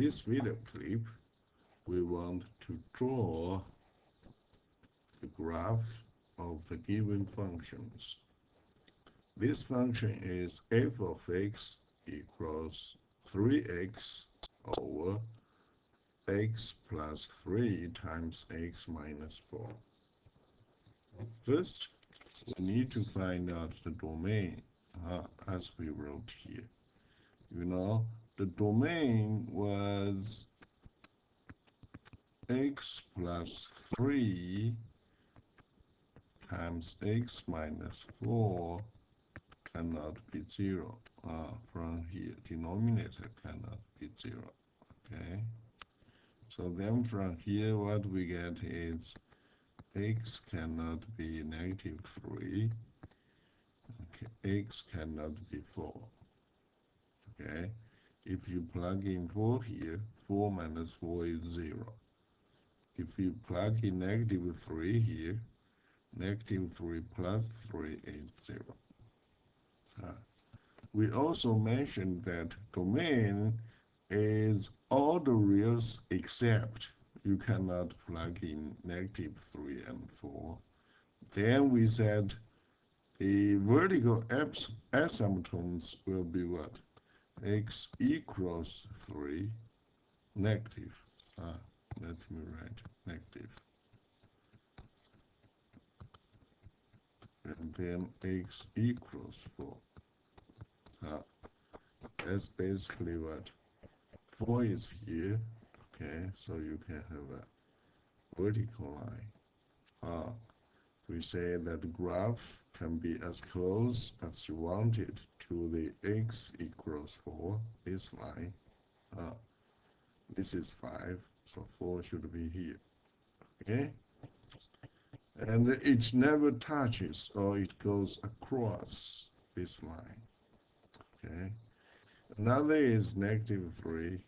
this video clip, we want to draw the graph of the given functions. This function is f of x equals 3x over x plus 3 times x minus 4. First, we need to find out the domain, as we wrote here. You know, the domain was x plus 3 times x minus 4 cannot be 0. From here, denominator cannot be 0. Okay. So then from here, what we get is x cannot be negative 3. Okay, x cannot be 4. Okay. If you plug in 4 here, 4 minus 4 is 0. If you plug in negative 3 here, negative 3 plus 3 is 0. We also mentioned that domain is all the reals except you cannot plug in negative 3 and 4. Then we said the vertical asymptotes will be what? X equals 3 negative. Let me write negative. And then x equals 4. That's basically what? 4 is here. Okay, so you can have a vertical line. We say that the graph can be as close as you want it to the x equals 4, this line. This is 5, so 4 should be here. Okay? And it never touches or it goes across this line. Okay? Another is negative 3,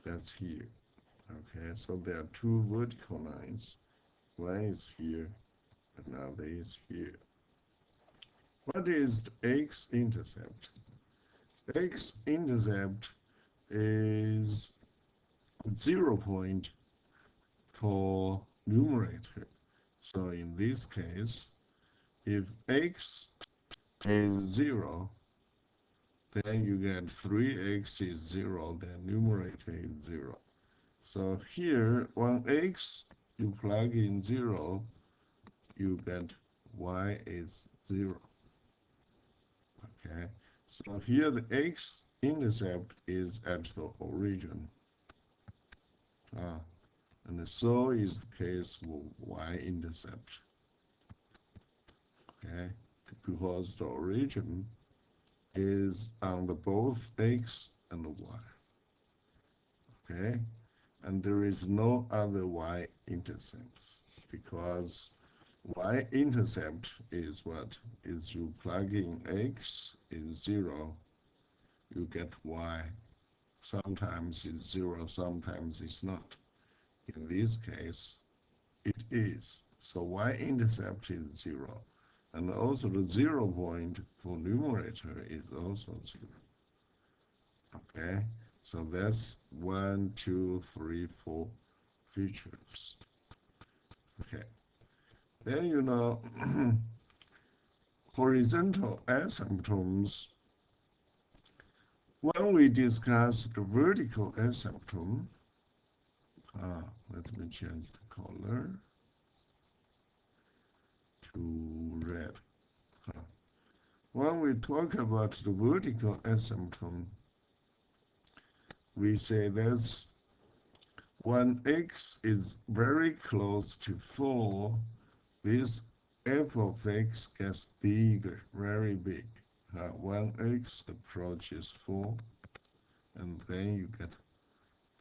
that's here. Okay, so there are two vertical lines. One is here, another is here. What is the x-intercept? X-intercept is 0 point for numerator. So in this case, if x is 0, then you get 3x is 0, then numerator is 0. So here, when x you plug in 0, you get y is 0. Okay, so here the x-intercept is at the origin. And so is the case with y-intercept. Okay, because the origin is on the both x and y. Okay, and there is no other y-intercepts because y-intercept is what? Is you plug in x is 0, you get y. Sometimes it's 0, sometimes it's not. In this case, it is. So y-intercept is 0. And also the 0 point for numerator is also 0. Okay, so that's 1, 2, 3, 4 features. Okay, then you know, horizontal asymptotes. When we discuss the vertical asymptote, let me change the color to red. When we talk about the vertical asymptote, we say that's when x is very close to 4, this f of x gets bigger, very big. When x approaches 4, and then you get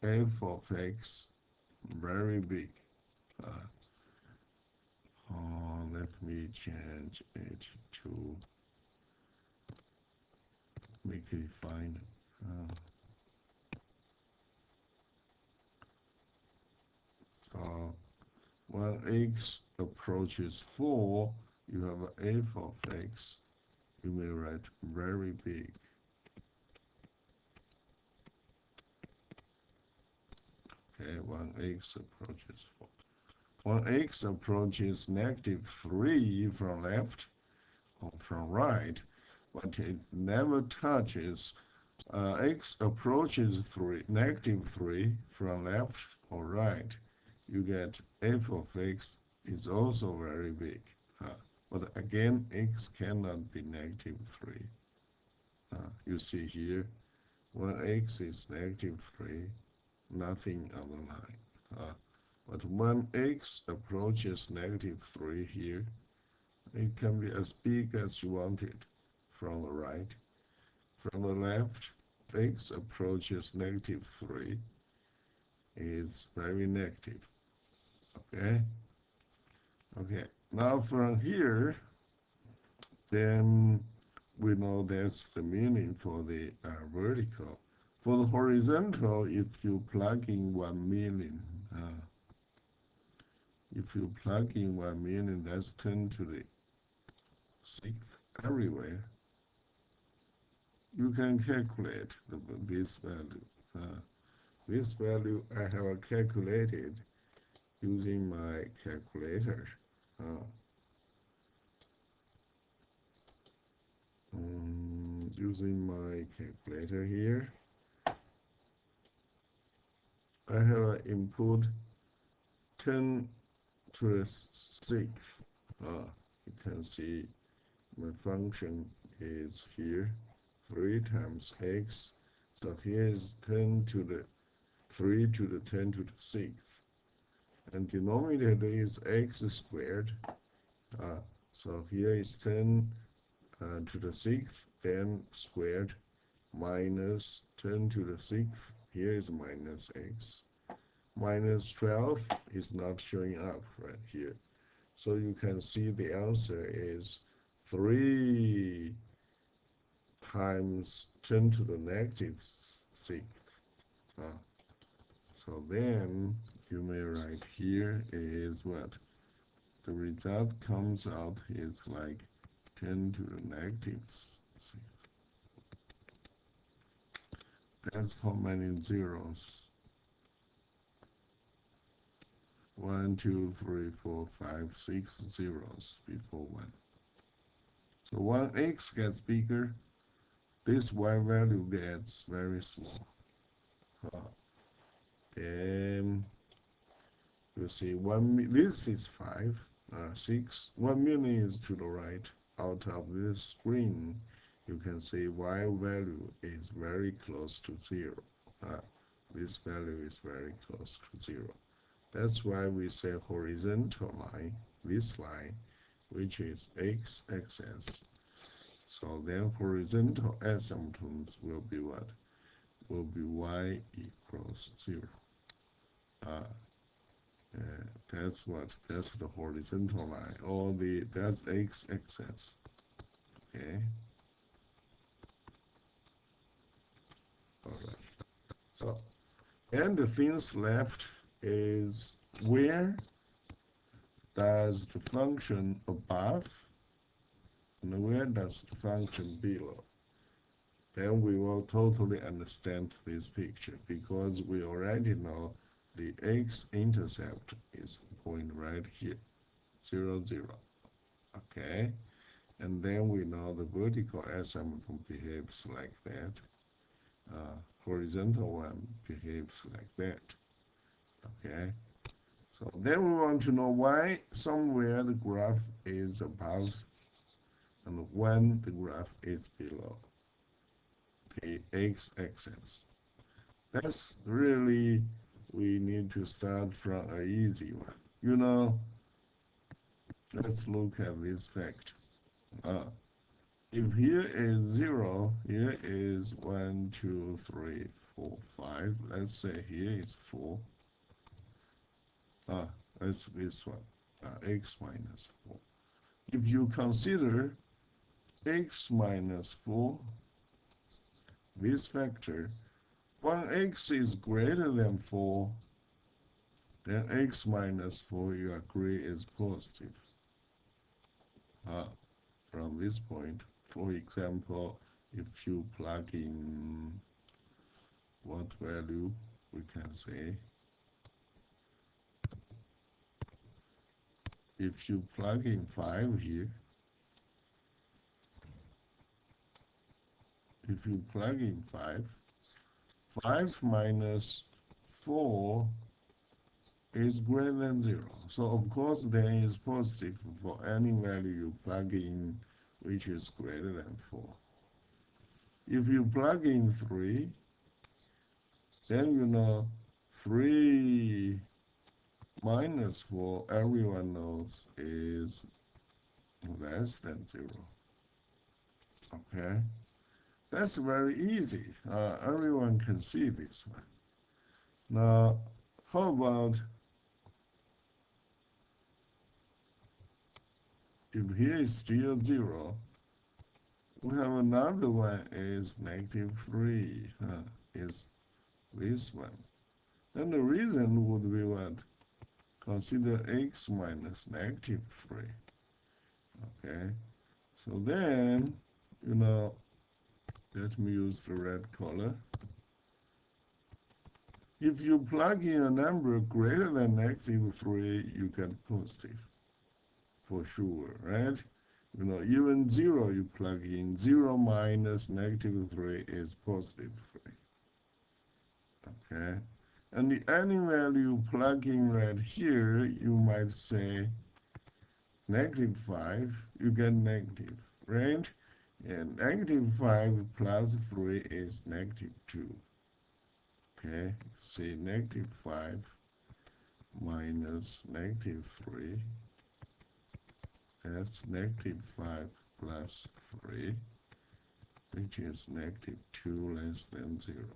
f of x very big. Let me change it to make it fine. So when x approaches 4, you have f of x. You may write very big. Okay, when x approaches 4. When x approaches -3 from left or from right, but it never touches x approaches -3 from left or right, you get f of x is also very big. But again, x cannot be -3. You see here, when x is -3, nothing on the line. But when x approaches -3 here, it can be as big as you want it from the right. From the left, x approaches -3 is very negative. Okay? Okay, now from here, then we know that's the meaning for the vertical. For the horizontal, if you plug in 1 million, that's 10 to the 6th everywhere. You can calculate this value. This value I have calculated using my calculator. Using my calculator here, I have input 10 to the 6th. You can see my function is here, 3 times x. So here is 10 to the 3 to the 10 to the 6th. And denominator is x squared. So here is 10 to the 6th, then squared, minus 10 to the 6th. Here is minus x. Minus 12 is not showing up right here. So you can see the answer is 3 times 10 to the -6th. So then you may write here is what? The result comes out is like 10 to the -6th. That's how many zeros? 1, 2, 3, 4, 5, 6 zeros before 1. So when x gets bigger, this y value gets very small. Then you see this is 5, 6. 1 million is to the right. Out of this screen, you can see y value is very close to 0. This value is very close to 0. That's why we say horizontal line, this line, which is x-axis. So then horizontal asymptotes will be what? Will be y equals 0. That's the horizontal line, or that's x-axis. Okay. All right. So, and the things left is where does the function above and where does the function below? Then we will totally understand this picture because we already know the x-intercept is the point right here, 0, 0. Okay, and then we know the vertical asymptote behaves like that. Horizontal one behaves like that. Okay, so then we want to know why somewhere the graph is above and when the graph is below the x-axis. That's really, we need to start from an easy one. You know, let's look at this fact. If here is 0, here is 1, 2, 3, 4, 5. Let's say here is 4. That's this one, x minus 4. If you consider x minus 4, this factor, when x is greater than 4, then x minus 4, you agree, is positive. From this point, for example, if you plug in what value, we can say if you plug in 5 here, if you plug in 5 minus 4 is greater than 0. So of course then is positive for any value you plug in which is greater than 4. If you plug in 3, then you know 3 minus 4, everyone knows, is less than 0. Okay? That's very easy. Everyone can see this one. Now, how about if here is still 0, we have another one is -3, is this one. Then the reason would be what? Consider x minus -3. Okay, so then, you know, let me use the red color. If you plug in a number greater than -3, you get positive, for sure, right? You know, even 0 you plug in, 0 minus -3 is positive 3. Okay, and the any value you plug in right here, you might say -5, you get negative, right? And -5 plus 3 is -2. Okay, see -5 minus -3, that's -5 plus 3, which is -2 less than 0.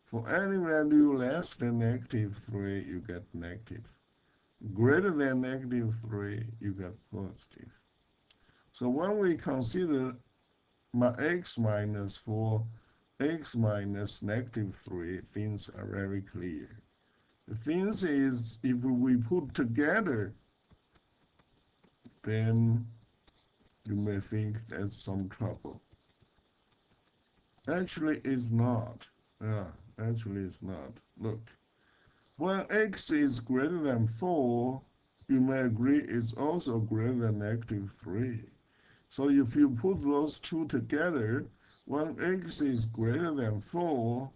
For any value less than -3, you get negative. Greater than -3, you get positive. So when we consider x minus 4, x minus -3, things are very clear. The thing is, if we put together, then you may think there's some trouble. Actually, it's not. Actually, it's not. Look, when x is greater than 4, you may agree it's also greater than -3. So if you put those two together, when x is greater than 4,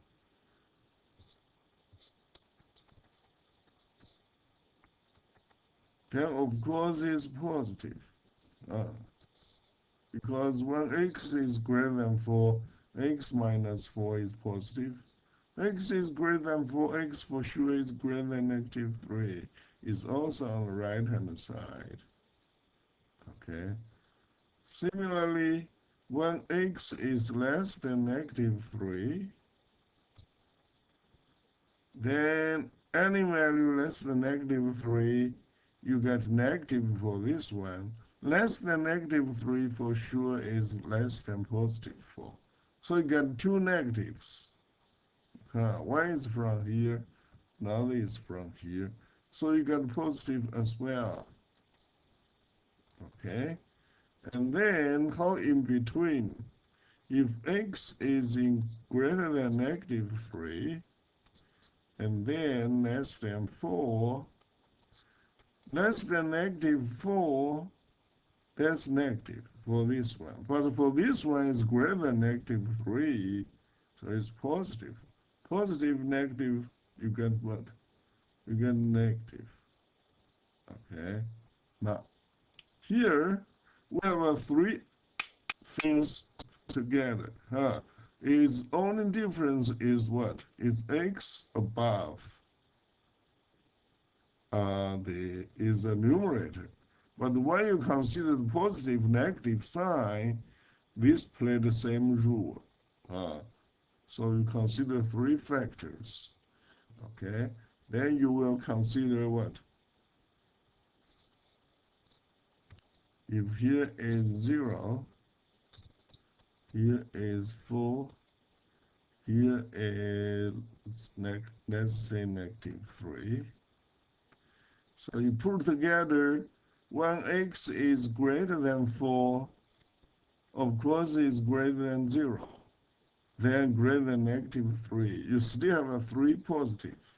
then of course it's positive. Because when x is greater than 4, x minus 4 is positive. X is greater than 4, x for sure is greater than -3. It's also on the right hand side. Okay. Similarly, when x is less than -3, then any value less than -3, you get negative for this one. Less than -3 for sure is less than +4. So you get two negatives. One is from here, another is from here. So you get positive as well. Okay? And then how in between? If x is in greater than -3, and then less than 4, less than -4, that's negative for this one. But for this one, it's greater than -3, so it's positive. Positive, negative, you get what? You get negative. Okay? Now, here, we have three things together. Its only difference is what? Is x above is a numerator. But when you consider the positive, negative sign, this play the same rule. So you consider three factors. Okay? Then you will consider what? If here is 0, here is 4, here is, let's say, -3. So you put together, when x is greater than 4, of course it's greater than 0. Then greater than -3. You still have a 3 positive.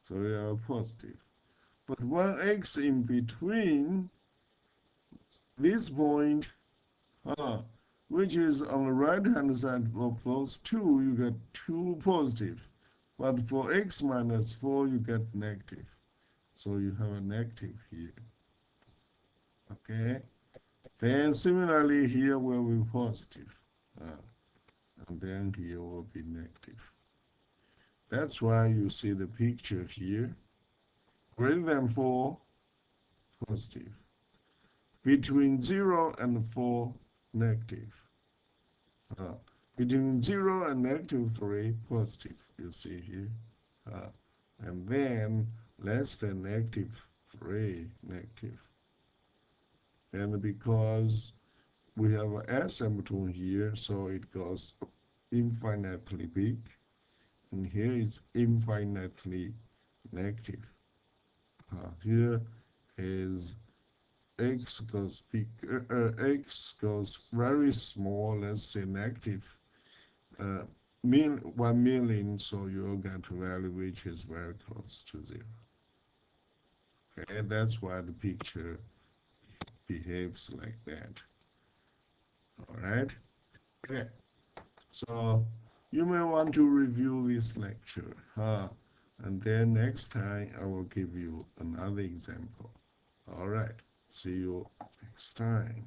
So you are positive. But one x in between this point, which is on the right hand side of those two, you get 2 positive. But for x minus 4, you get negative. So you have a negative here. Okay? Then similarly, here will be positive. And then here will be negative. That's why you see the picture here. Greater than 4, positive. Between 0 and 4, negative. Between 0 and negative 3, positive, you see here. And then less than negative 3, negative. And because we have an asymptote here, so it goes infinitely big. And here is infinitely negative. Here is x goes big, x goes very small, let's say negative 1 million, so you'll get a value which is very close to 0. Okay, that's why the picture behaves like that. All right. Okay. So you may want to review this lecture, and then next time I will give you another example. All right. See you next time.